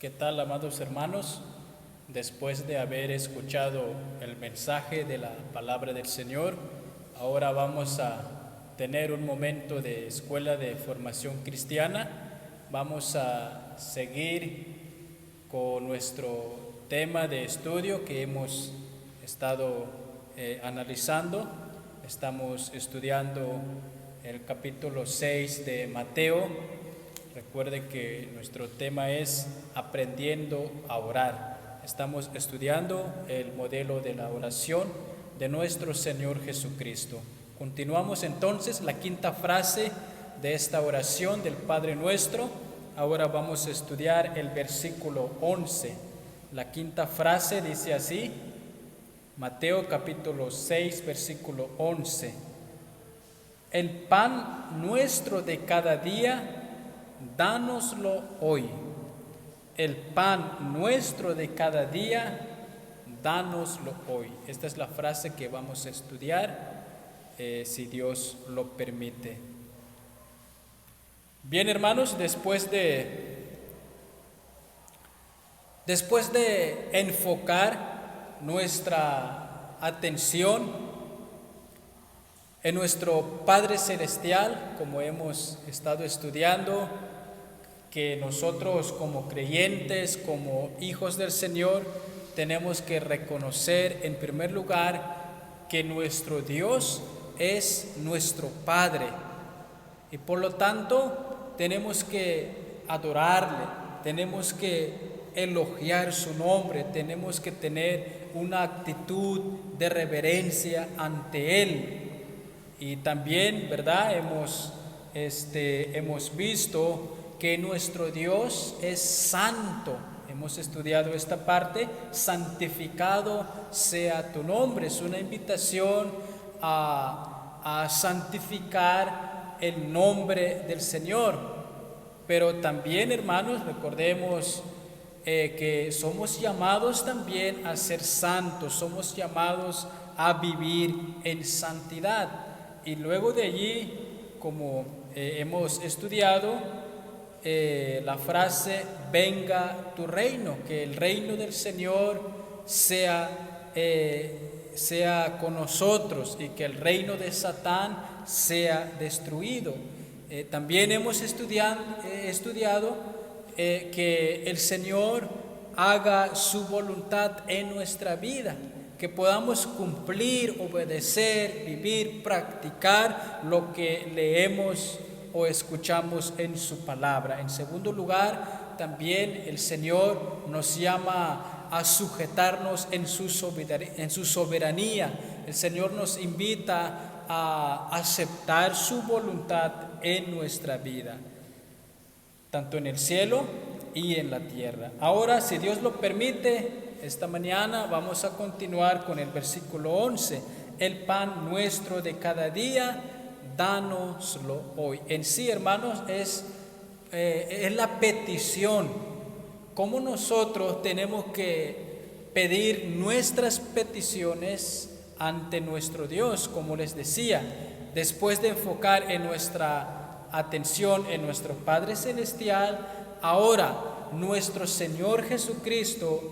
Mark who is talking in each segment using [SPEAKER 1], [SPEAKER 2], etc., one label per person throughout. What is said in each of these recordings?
[SPEAKER 1] ¿Qué tal, amados hermanos? Después de haber escuchado el mensaje de la palabra del Señor, ahora vamos a tener un momento de escuela de formación cristiana. Vamos a seguir con nuestro tema de estudio que hemos estado analizando. Estamos estudiando el capítulo 6 de Mateo. Recuerde que nuestro tema es aprendiendo a orar. Estamos estudiando el modelo de la oración de nuestro Señor Jesucristo. Continuamos entonces la quinta frase de esta oración del Padre Nuestro. Ahora vamos a estudiar el versículo 11. La quinta frase dice así, Mateo capítulo 6, versículo 11. El pan nuestro de cada día, dánoslo hoy. El pan nuestro de cada día, dánoslo hoy. Esta es la frase que vamos a estudiar, si Dios lo permite. Bien, hermanos, después de enfocar nuestra atención en nuestro Padre Celestial, como hemos estado estudiando, que nosotros como creyentes, como hijos del Señor, tenemos que reconocer en primer lugar que nuestro Dios es nuestro Padre. Y por lo tanto tenemos que adorarle, tenemos que elogiar su nombre, tenemos que tener una actitud de reverencia ante Él. Y también, ¿verdad? Hemos visto que nuestro Dios es santo. Hemos estudiado esta parte, santificado sea tu nombre. Es una invitación a santificar el nombre del Señor. Pero también, hermanos, recordemos que somos llamados también a ser santos, somos llamados a vivir en santidad. Y luego de allí, como hemos estudiado, la frase, venga tu reino, que el reino del Señor sea con nosotros y que el reino de Satán sea destruido. También hemos estudiado que el Señor haga su voluntad en nuestra vida, que podamos cumplir, obedecer, vivir, practicar lo que leemos o escuchamos en su palabra. En segundo lugar, también el Señor nos llama a sujetarnos en su soberanía. El Señor nos invita a aceptar su voluntad en nuestra vida, tanto en el cielo y en la tierra. Ahora, si Dios lo permite, esta mañana vamos a continuar con el versículo 11. El pan nuestro de cada día, dánoslo hoy. En sí, hermanos, es la petición. Cómo nosotros tenemos que pedir nuestras peticiones ante nuestro Dios, como les decía, después de enfocar en nuestra atención en nuestro Padre Celestial, ahora nuestro Señor Jesucristo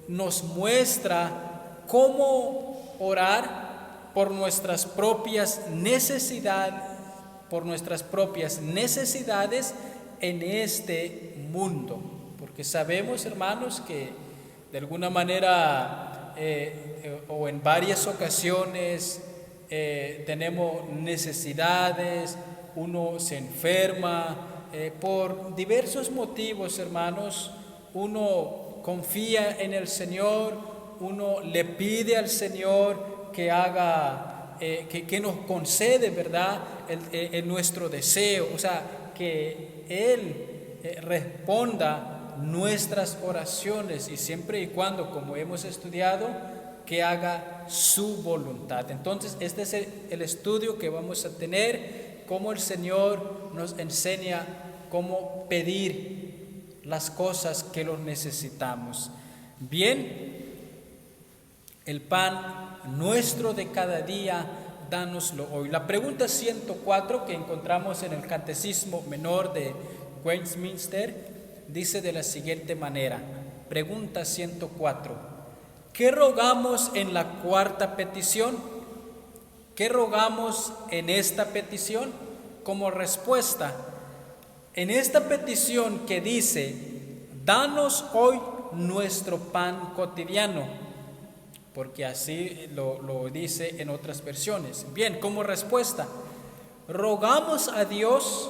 [SPEAKER 1] nos muestra cómo orar por nuestras propias necesidades, en este mundo. Porque sabemos, hermanos, que de alguna manera o en varias ocasiones tenemos necesidades, uno se enferma, por diversos motivos, hermanos. Uno confía en el Señor, uno le pide al Señor que haga, que nos concede, ¿verdad?, nuestro deseo, o sea, que Él responda nuestras oraciones, y siempre y cuando, como hemos estudiado, que haga su voluntad. Entonces, este es el estudio que vamos a tener, cómo el Señor nos enseña cómo pedir las cosas que los necesitamos. Bien, el pan nuestro de cada día, dánoslo hoy. La pregunta 104 que encontramos en el Catecismo Menor de Westminster dice de la siguiente manera, pregunta 104, ¿qué rogamos en la cuarta petición? ¿Qué rogamos en esta petición? Como respuesta, en esta petición que dice, danos hoy nuestro pan cotidiano, porque así lo dice en otras versiones. Bien, como respuesta, rogamos a Dios,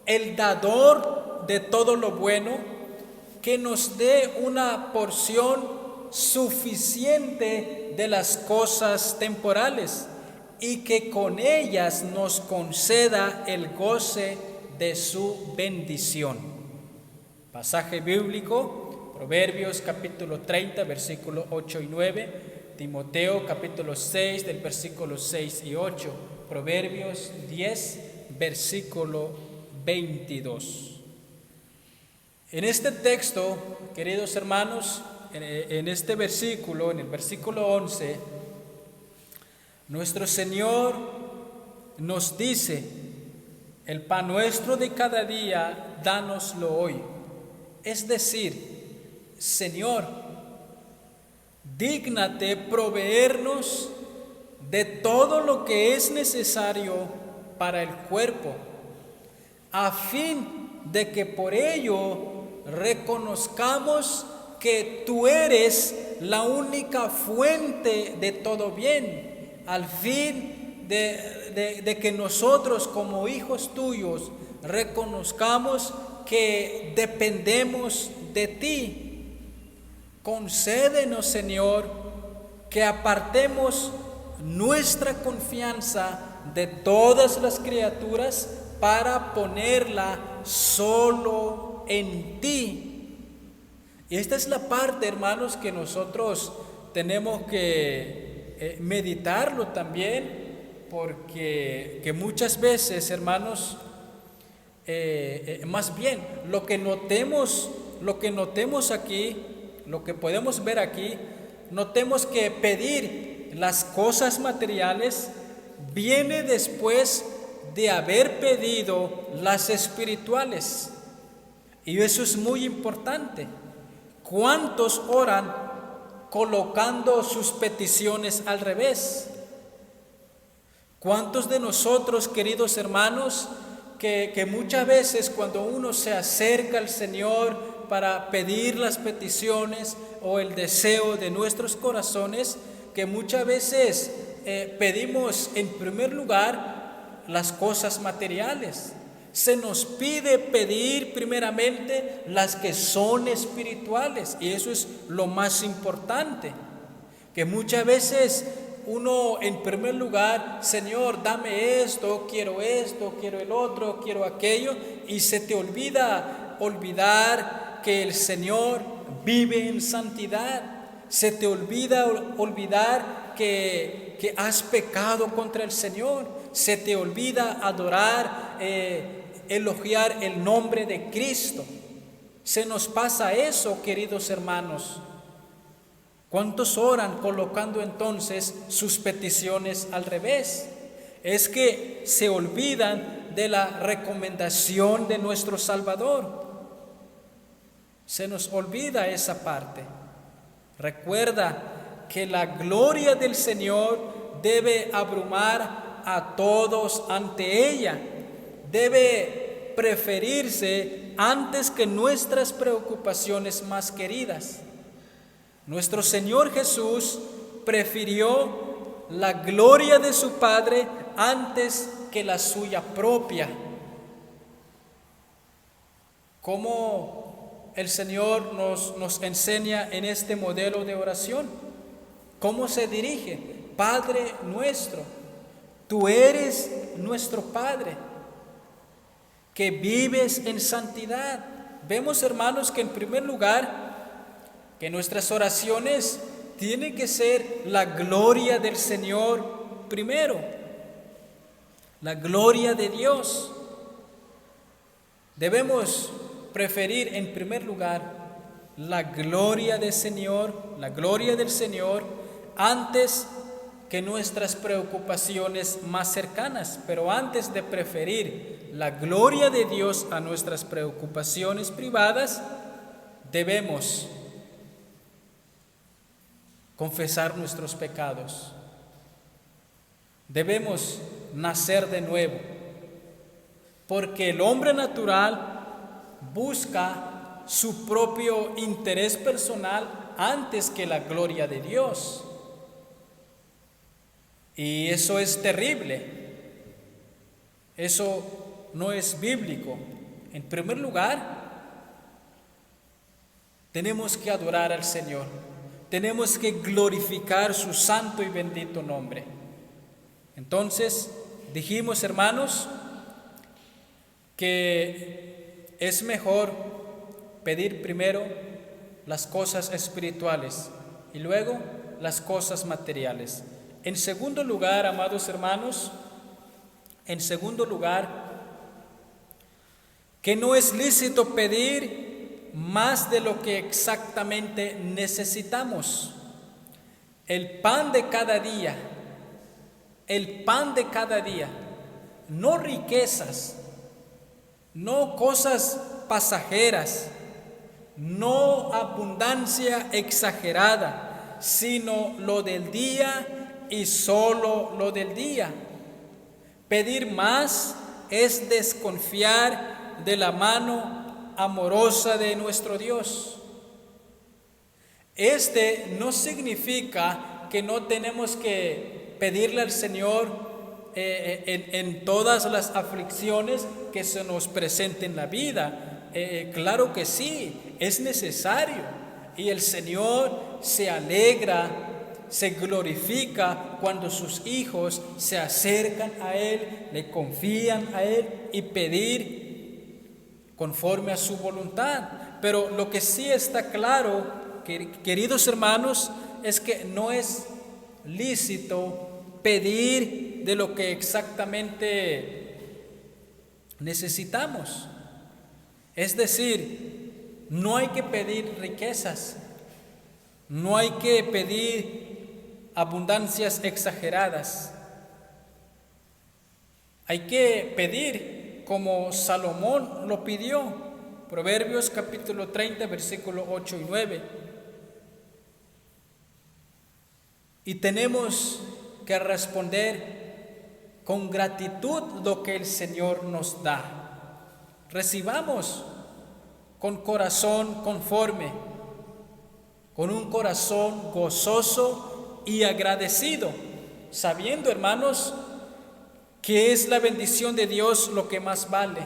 [SPEAKER 1] el dador de todo lo bueno, que nos dé una porción suficiente de las cosas temporales y que con ellas nos conceda el goce de su bendición. Pasaje bíblico, Proverbios capítulo 30, versículos 8 y 9, Timoteo capítulo 6 del versículo 6 y 8, Proverbios 10, versículo 22. En este texto, queridos hermanos, en este versículo, en el versículo 11, nuestro Señor nos dice, el pan nuestro de cada día, dánoslo hoy. Es decir, Señor, dígnate proveernos de todo lo que es necesario para el cuerpo, a fin de que por ello reconozcamos que tú eres la única fuente de todo bien, al fin de que nosotros como hijos tuyos reconozcamos que dependemos de ti. Concédenos, Señor, que apartemos nuestra confianza de todas las criaturas para ponerla solo en ti. Y esta es la parte, hermanos, que nosotros tenemos que meditarlo también, porque que muchas veces, hermanos, más bien lo que notemos aquí, lo que podemos ver aquí, notemos que pedir las cosas materiales viene después de haber pedido las espirituales. Y eso es muy importante. ¿Cuántos oran colocando sus peticiones al revés? ¿Cuántos de nosotros, queridos hermanos, que muchas veces cuando uno se acerca al Señor para pedir las peticiones o el deseo de nuestros corazones, que muchas veces pedimos en primer lugar las cosas materiales? Se nos pide pedir primeramente las que son espirituales, y eso es lo más importante, que muchas veces uno en primer lugar, Señor, dame esto, quiero el otro, quiero aquello, y se te olvidar que el Señor vive en santidad, se te olvidar que has pecado contra el Señor, se te olvida adorar, elogiar el nombre de Cristo. Se nos pasa eso, queridos hermanos. ¿Cuántos oran colocando entonces sus peticiones al revés? Es que se olvidan de la recomendación de nuestro Salvador. Se nos olvida esa parte. Recuerda que la gloria del Señor debe abrumar a todos ante ella. Debe preferirse antes que nuestras preocupaciones más queridas. Nuestro Señor Jesús prefirió la gloria de su Padre antes que la suya propia. ¿Cómo el Señor nos enseña en este modelo de oración? ¿Cómo se dirige? Padre nuestro, tú eres nuestro Padre, que vives en santidad. Vemos, hermanos, que en primer lugar, que nuestras oraciones tienen que ser la gloria del Señor primero, la gloria de Dios. Debemos preferir en primer lugar la gloria del Señor, antes que nuestras preocupaciones más cercanas. Pero antes de preferir la gloria de Dios a nuestras preocupaciones privadas, debemos confesar nuestros pecados. Debemos nacer de nuevo, porque el hombre natural busca su propio interés personal antes que la gloria de Dios. Y eso es terrible. Eso no es bíblico. En primer lugar, tenemos que adorar al Señor. Tenemos que glorificar su santo y bendito nombre. Entonces, dijimos, hermanos, que es mejor pedir primero las cosas espirituales y luego las cosas materiales. En segundo lugar, amados hermanos, que no es lícito pedir más de lo que exactamente necesitamos. El pan de cada día, no riquezas, no cosas pasajeras, no abundancia exagerada, sino lo del día y solo lo del día. Pedir más es desconfiar de la mano amorosa de nuestro Dios. Este no significa que no tenemos que pedirle al Señor en todas las aflicciones que se nos presenten en la vida. Claro que sí, es necesario. Y el Señor se alegra, se glorifica cuando sus hijos se acercan a Él, le confían a Él y pedir conforme a su voluntad. Pero lo que sí está claro, queridos hermanos, es que no es lícito pedir de lo que exactamente necesitamos. Es decir, no hay que pedir riquezas, no hay que pedir abundancias exageradas. Hay que pedir como Salomón lo pidió, Proverbios capítulo 30, versículos 8 y 9. Y tenemos que responder con gratitud lo que el Señor nos da. Recibamos con corazón conforme, con un corazón gozoso y agradecido, sabiendo, hermanos, que es la bendición de Dios lo que más vale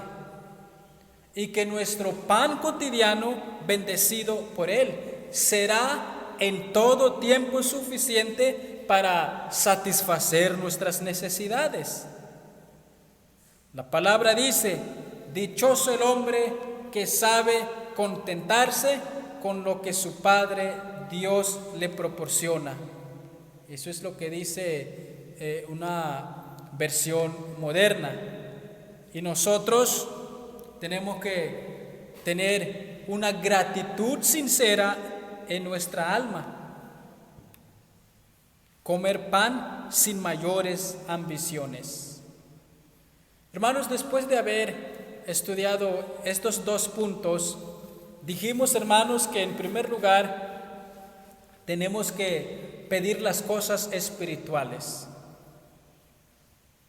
[SPEAKER 1] y que nuestro pan cotidiano, bendecido por Él, será en todo tiempo suficiente para satisfacer nuestras necesidades. La palabra dice: dichoso el hombre que sabe contentarse con lo que su Padre Dios le proporciona. Eso es lo que dice una versión moderna. Y nosotros tenemos que tener una gratitud sincera en nuestra alma. Comer pan sin mayores ambiciones. Hermanos, después de haber estudiado estos dos puntos, dijimos, hermanos, que en primer lugar tenemos que pedir las cosas espirituales.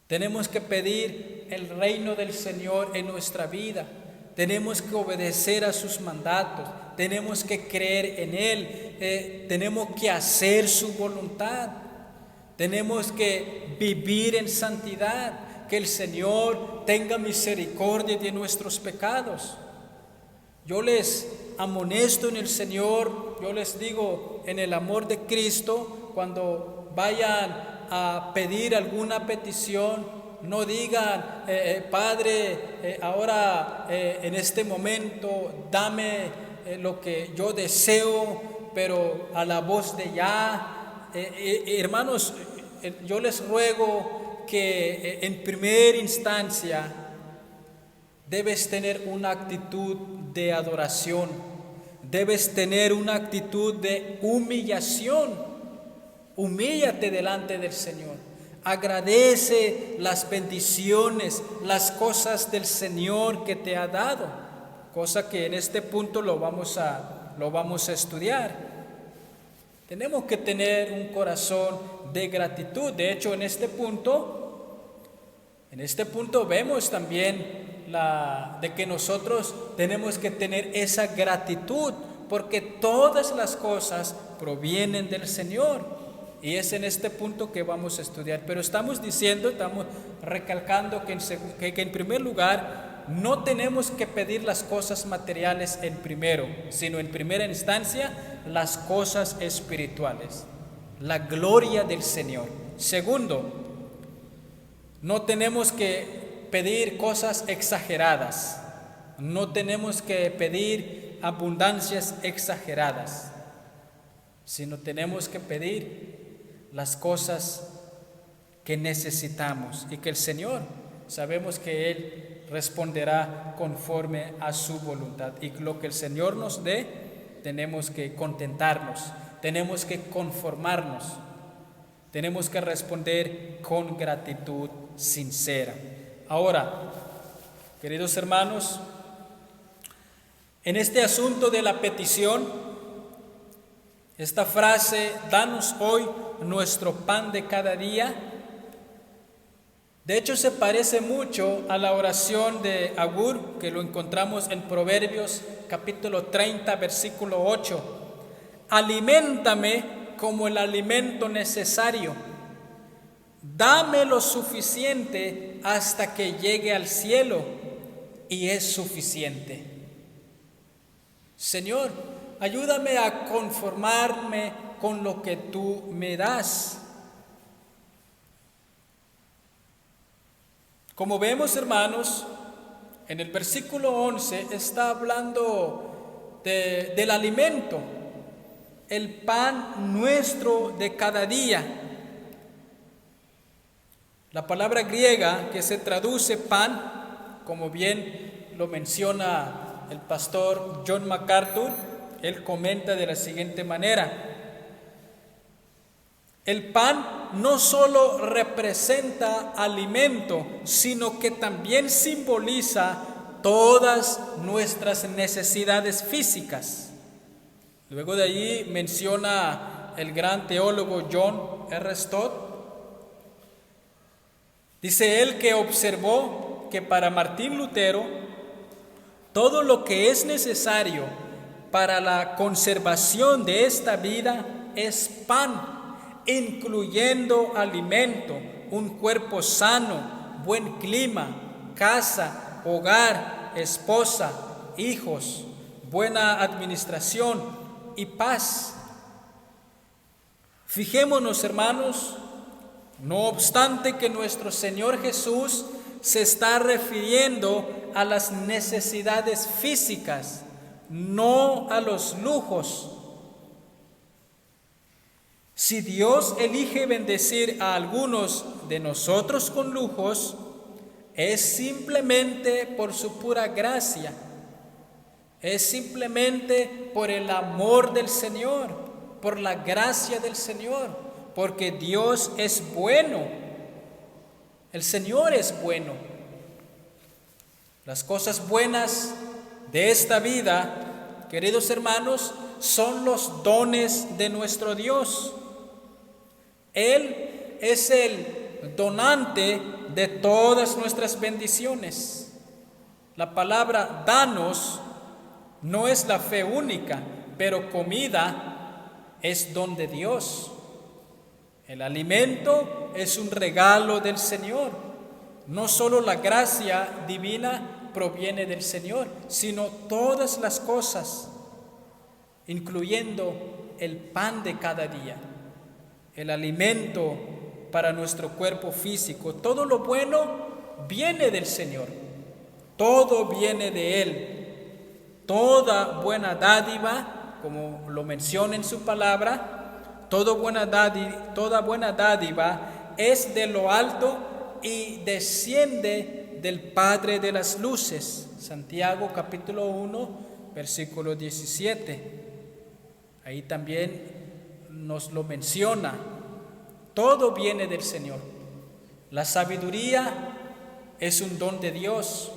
[SPEAKER 1] Tenemos que pedir el reino del Señor en nuestra vida. Tenemos que obedecer a sus mandatos. Tenemos que creer en Él. Tenemos que hacer su voluntad. Tenemos que vivir en santidad. Que el Señor tenga misericordia de nuestros pecados. Yo les amonesto en el Señor, yo les digo en el amor de Cristo, cuando vayan a pedir alguna petición, no digan, Padre, ahora en este momento dame lo que yo deseo, pero a la voz de ya. Hermanos, yo les ruego que en primera instancia debes tener una actitud de adoración, debes tener una actitud de humillación. Humíllate delante del Señor. Agradece las bendiciones, las cosas del Señor que te ha dado, cosa que en este punto lo vamos a estudiar. Tenemos que tener un corazón de gratitud. De hecho, en este punto vemos también de que nosotros tenemos que tener esa gratitud, porque todas las cosas provienen del Señor. Y es en este punto que vamos a estudiar. Pero estamos recalcando que en primer lugar no tenemos que pedir las cosas materiales en primero, sino en primera instancia las cosas espirituales, la gloria del Señor. Segundo, no tenemos que pedir cosas exageradas, no tenemos que pedir abundancias exageradas, sino tenemos que pedir las cosas que necesitamos y que el Señor, sabemos que Él responderá conforme a su voluntad, y lo que el Señor nos dé tenemos que contentarnos, tenemos que conformarnos, tenemos que responder con gratitud sincera. Ahora, queridos hermanos, en este asunto de la petición, esta frase, danos hoy nuestro pan de cada día, de hecho se parece mucho a la oración de Agur, que lo encontramos en Proverbios capítulo 30, versículo 8. Aliméntame como el alimento necesario, dame lo suficiente hasta que llegue al cielo, y es suficiente. Señor, ayúdame a conformarme con lo que tú me das. Como vemos, hermanos, en el versículo 11 está hablando del alimento, el pan nuestro de cada día. La palabra griega que se traduce pan, como bien lo menciona el pastor John MacArthur, él comenta de la siguiente manera: el pan no solo representa alimento, sino que también simboliza todas nuestras necesidades físicas. Luego de allí menciona el gran teólogo John R. Stott. Dice él que observó que para Martín Lutero todo lo que es necesario para la conservación de esta vida es pan, incluyendo alimento, un cuerpo sano, buen clima, casa, hogar, esposa, hijos, buena administración y paz. Fijémonos, hermanos, no obstante que nuestro Señor Jesús se está refiriendo a las necesidades físicas, no a los lujos. Si Dios elige bendecir a algunos de nosotros con lujos, es simplemente por su pura gracia, es simplemente por el amor del Señor, por la gracia del Señor, porque Dios es bueno, el Señor es bueno. Las cosas buenas de esta vida, queridos hermanos, son los dones de nuestro Dios. Él es el donante de todas nuestras bendiciones. La palabra danos no es la fe única, pero comida es don de Dios. El alimento es un regalo del Señor. No solo la gracia divina proviene del Señor, sino todas las cosas, incluyendo el pan de cada día, el alimento para nuestro cuerpo físico. Todo lo bueno viene del Señor, todo viene de Él. Toda buena dádiva, como lo menciona en su palabra, toda buena dádiva es de lo alto y desciende del Padre de las luces. Santiago capítulo 1, versículo 17. Ahí también nos lo menciona. Todo viene del Señor. La sabiduría es un don de Dios.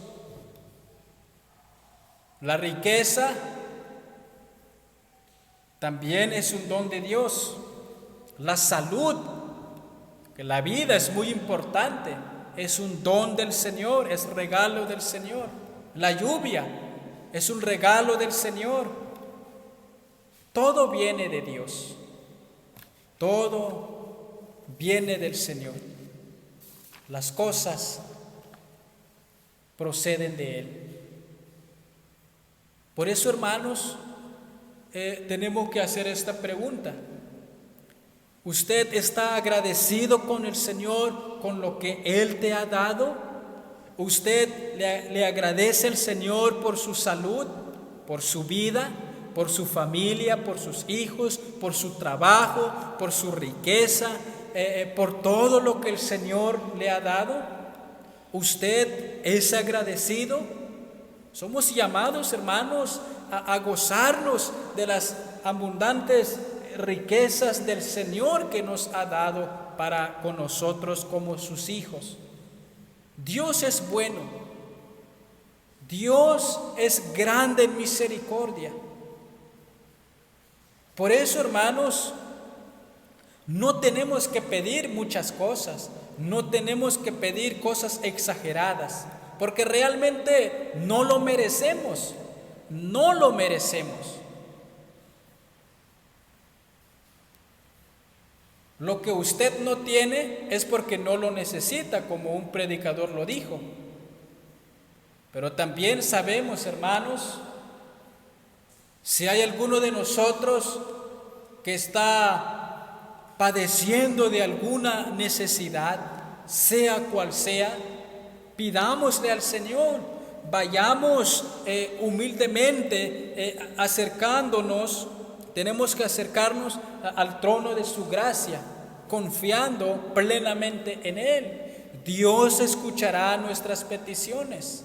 [SPEAKER 1] La riqueza también es un don de Dios. La salud, que la vida es muy importante, es un don del Señor, es regalo del Señor. La lluvia es un regalo del Señor. Todo viene de Dios. Todo viene del Señor. Las cosas proceden de Él. Por eso, hermanos, tenemos que hacer esta pregunta. ¿Usted está agradecido con el Señor con lo que Él te ha dado? ¿Usted le agradece al Señor por su salud, por su vida, por su familia, por sus hijos, por su trabajo, por su riqueza, por todo lo que el Señor le ha dado? ¿Usted es agradecido? Somos llamados, hermanos, a gozarnos de las abundantes riquezas del Señor que nos ha dado para con nosotros como sus hijos. Dios es bueno. Dios es grande en misericordia. Por eso, hermanos, no tenemos que pedir muchas cosas, no tenemos que pedir cosas exageradas, porque realmente no lo merecemos, no lo merecemos. Lo que usted no tiene es porque no lo necesita, como un predicador lo dijo. Pero también sabemos, hermanos, si hay alguno de nosotros que está padeciendo de alguna necesidad, sea cual sea, pidámosle al Señor, vayamos humildemente acercándonos. Tenemos que acercarnos al trono de su gracia, confiando plenamente en Él. Dios escuchará nuestras peticiones.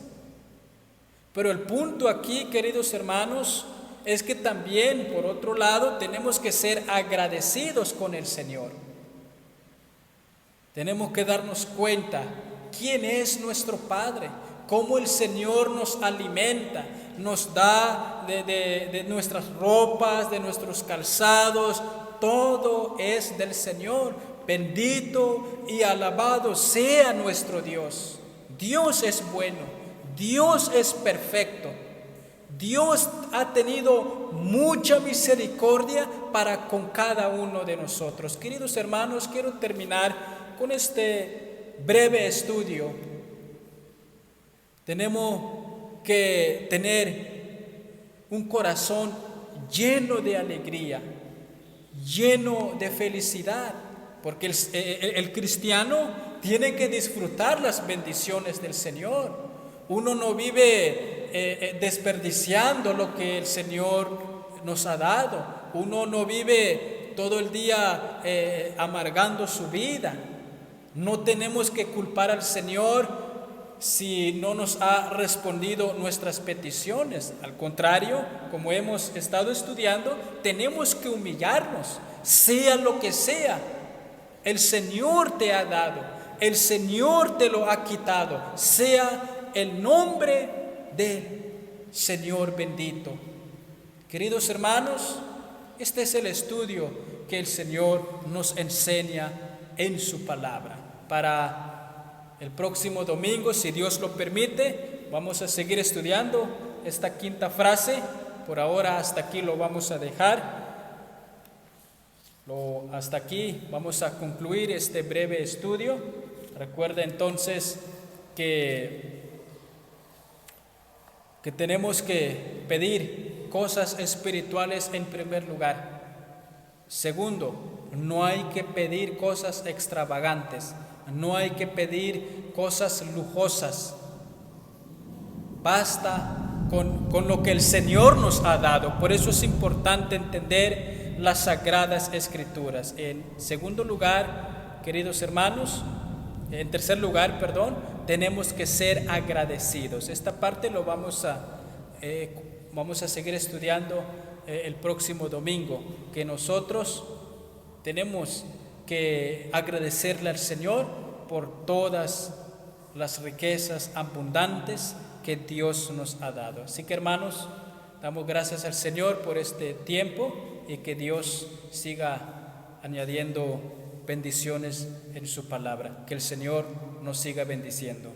[SPEAKER 1] Pero el punto aquí, queridos hermanos, es que también, por otro lado, tenemos que ser agradecidos con el Señor. Tenemos que darnos cuenta quién es nuestro Padre, cómo el Señor nos alimenta, nos da de nuestras ropas, de nuestros calzados, todo es del Señor. Bendito y alabado sea nuestro Dios. Dios es bueno, Dios es perfecto. Dios ha tenido mucha misericordia para con cada uno de nosotros. Queridos hermanos, quiero terminar con este breve estudio. Tenemos que tener un corazón lleno de alegría, lleno de felicidad, porque el cristiano tiene que disfrutar las bendiciones del Señor. Uno no vive desperdiciando lo que el Señor nos ha dado. Uno no vive todo el día amargando su vida. No tenemos que culpar al Señor si no nos ha respondido nuestras peticiones. Al contrario, como hemos estado estudiando, tenemos que humillarnos, sea lo que sea. El Señor te ha dado, el Señor te lo ha quitado, sea el nombre del Señor bendito. Queridos hermanos, este es el estudio que el Señor nos enseña en su palabra. Para el próximo domingo, si Dios lo permite, vamos a seguir estudiando esta quinta frase. Por ahora hasta aquí lo vamos a dejar. Hasta aquí vamos a concluir este breve estudio. Recuerda entonces que tenemos que pedir cosas espirituales en primer lugar. Segundo, no hay que pedir cosas extravagantes. No hay que pedir cosas lujosas. Basta con lo que el Señor nos ha dado. Por eso es importante entender las Sagradas Escrituras. En tercer lugar, tenemos que ser agradecidos. Esta parte lo vamos a seguir estudiando el próximo domingo, que nosotros tenemos que agradecerle al Señor por todas las riquezas abundantes que Dios nos ha dado. Así que, hermanos, damos gracias al Señor por este tiempo y que Dios siga añadiendo bendiciones en su palabra. Que el Señor nos siga bendiciendo.